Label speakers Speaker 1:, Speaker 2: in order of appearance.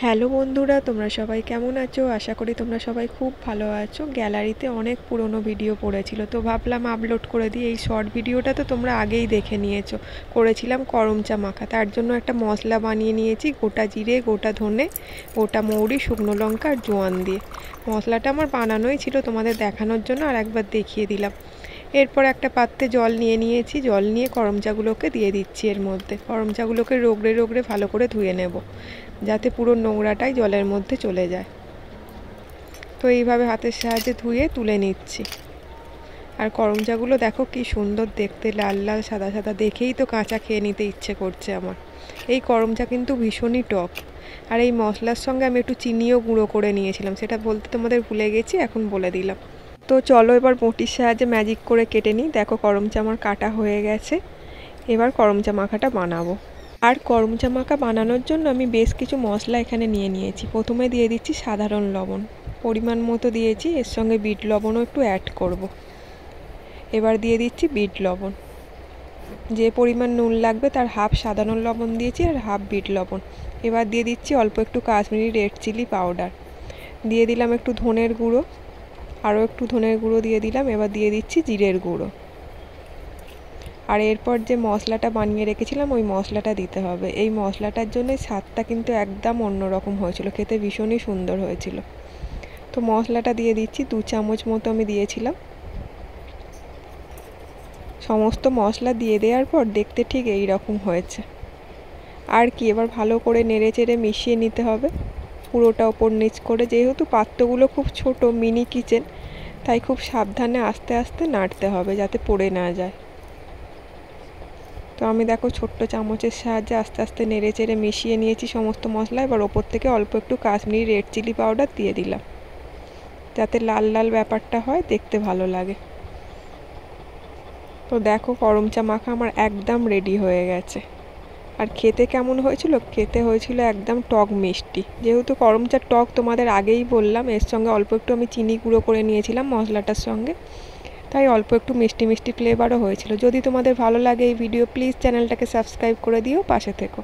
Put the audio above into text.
Speaker 1: Hello বন্ধুরা, তোমরা সবাই কেমন আছো? আশা করি তোমরা সবাই খুব ভালো আছো। গ্যালারিতে অনেক পুরনো ভিডিও পড়েছিল, তো ভাবলাম আপলোড করে দিই। এই শর্ট ভিডিওটা তো তোমরা আগেই দেখে নিয়েছো। করেছিলাম করম চা মাখা, তার জন্য একটা মশলা বানিয়ে নিয়েছি গোটা জিরে, গোটা ধনে, গোটা মৌরি, শুকনো লঙ্কা আর জোয়ান দিয়ে। মশলাটা আমার বানানোই ছিল তোমাদের দেখানোর জন্য, আর একবার দেখিয়ে দিলাম। এরপর একটা পাত্রে জল নিয়ে নিয়েছি, জল নিয়ে করম চাগুলোকে দিয়ে দিচ্ছি। এর মধ্যে করম চাগুলোকে রগড়ে রগড়ে ভালো করে ধুয়ে নেব, যাতে পুরো নোংরাটাই জলের মধ্যে চলে যায়। তো এইভাবে হাতের সাহায্যে ধুয়ে তুলে নিচ্ছি। আর করম চাগুলো দেখো কি সুন্দর দেখতে, লাল লাল সাদা সাদা, দেখেই তো কাঁচা খেয়ে নিতে ইচ্ছে করছে আমার। এই করম চা কিন্তু ভীষণই টক। আর এই মশলার সঙ্গে আমি একটু চিনিও গুঁড়ো করে নিয়েছিলাম, সেটা বলতে তোমাদের ভুলে গেছি, এখন বলে দিলাম। তো চলো এবার বটির সাহায্যে ম্যাজিক করে কেটে নিই। দেখো করম চা আমার কাটা হয়ে গেছে। এবার করম চা মাখাটা বানাবো। আর করম চা মাখা বানানোর জন্য আমি বেশ কিছু মশলা এখানে নিয়ে নিয়েছি। প্রথমে দিয়ে দিচ্ছি সাধারণ লবণ, পরিমাণ মতো দিয়েছি। এর সঙ্গে বিট লবণও একটু অ্যাড করব। এবার দিয়ে দিচ্ছি বিট লবণ, যে পরিমাণ নুন লাগবে তার হাফ সাধারণ লবণ দিয়েছি আর হাফ বিট লবণ। এবার দিয়ে দিচ্ছি অল্প একটু কাশ্মীরি রেড চিলি পাউডার, দিয়ে দিলাম একটু ধনের গুঁড়ো, আরও একটু ধনের গুঁড়ো দিয়ে দিলাম। এবার দিয়ে দিচ্ছি জিরের গুঁড়ো। আর এরপর যে মশলাটা বানিয়ে রেখেছিলাম ওই মশলাটা দিতে হবে। এই মশলাটার জন্যই স্বাদটা কিন্তু একদম অন্যরকম হয়েছিল, খেতে ভীষণই সুন্দর হয়েছিল। তো মশলাটা দিয়ে দিচ্ছি, 2 চামচ মতো আমি দিয়েছিলাম। সমস্ত মশলা দিয়ে দেওয়ার পর দেখতে ঠিক এই রকম হয়েছে। আর কি, এবার ভালো করে নেড়ে চেড়ে মিশিয়ে নিতে হবে পুরোটা ওপর নিচ করে। যেহেতু পাত্রগুলো খুব ছোট, মিনি কিচেন, তাই খুব সাবধানে আস্তে আস্তে নাড়তে হবে যাতে পড়ে না যায়। তো আমি দেখো ছোট্ট চামচের সাহায্যে আস্তে আস্তে নেড়ে চেড়ে মিশিয়ে নিয়েছি সমস্ত মশলা। এবার ওপর থেকে অল্প একটু কাশ্মীরি রেড চিলি পাউডার দিয়ে দিলাম, যাতে লাল লাল ব্যাপারটা হয়, দেখতে ভালো লাগে। তো দেখো করম চা মাখা আমার একদম রেডি হয়ে গেছে। আর খেতে কেমন হয়েছিল? খেতে হয়েছিল একদম টক মিষ্টি। যেহেতু করম চা টক তোমাদের আগেই বললাম, এর সঙ্গে অল্প একটু আমি চিনি গুঁড়ো করে নিয়েছিলাম মশলাটার সঙ্গে, তাই অল্প একটু মিষ্টি মিষ্টি ফ্লেভারও হয়েছিল। যদি তোমাদের ভালো লাগে এই ভিডিও, প্লিজ চ্যানেলটাকে সাবস্ক্রাইব করে দিও, পাশে থেকো।